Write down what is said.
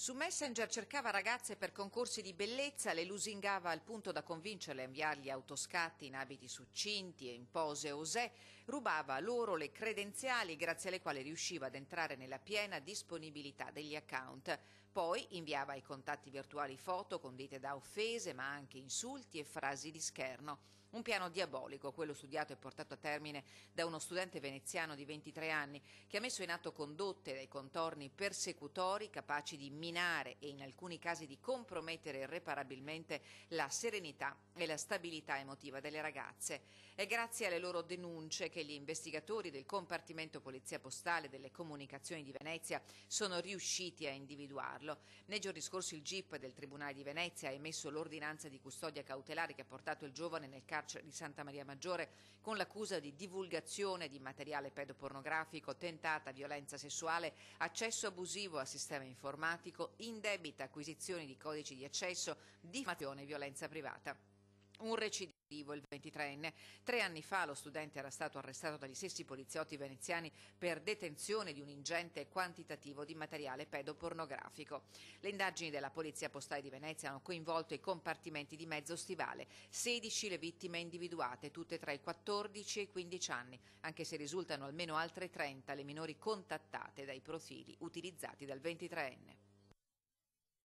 Su Messenger cercava ragazze per concorsi di bellezza, le lusingava al punto da convincerle a inviargli autoscatti in abiti succinti e in pose osè, rubava loro le credenziali grazie alle quali riusciva ad entrare nella piena disponibilità degli account. Poi inviava ai contatti virtuali foto condite da offese, ma anche insulti e frasi di scherno. Un piano diabolico, quello studiato e portato a termine da uno studente veneziano di 23 anni che ha messo in atto condotte dai contorni persecutori capaci di minare e in alcuni casi di compromettere irreparabilmente la serenità e la stabilità emotiva delle ragazze. È grazie alle loro denunce che gli investigatori del Compartimento Polizia Postale delle Comunicazioni di Venezia sono riusciti a individuarlo. Nei giorni scorsi il GIP del Tribunale di Venezia ha emesso l'ordinanza di custodia cautelare che ha portato il giovane nel carcere di Santa Maria Maggiore con l'accusa di divulgazione di materiale pedopornografico, tentata violenza sessuale, accesso abusivo al sistema informatico, indebita acquisizione di codici di accesso, diffamazione e violenza privata. Un recidivo, il 23enne. 3 anni fa lo studente era stato arrestato dagli stessi poliziotti veneziani per detenzione di un ingente quantitativo di materiale pedopornografico. Le indagini della Polizia Postale di Venezia hanno coinvolto i compartimenti di mezzo stivale. 16 le vittime individuate, tutte tra i 14 e i 15 anni, anche se risultano almeno altre 30 le minori contattate dai profili utilizzati dal 23enne.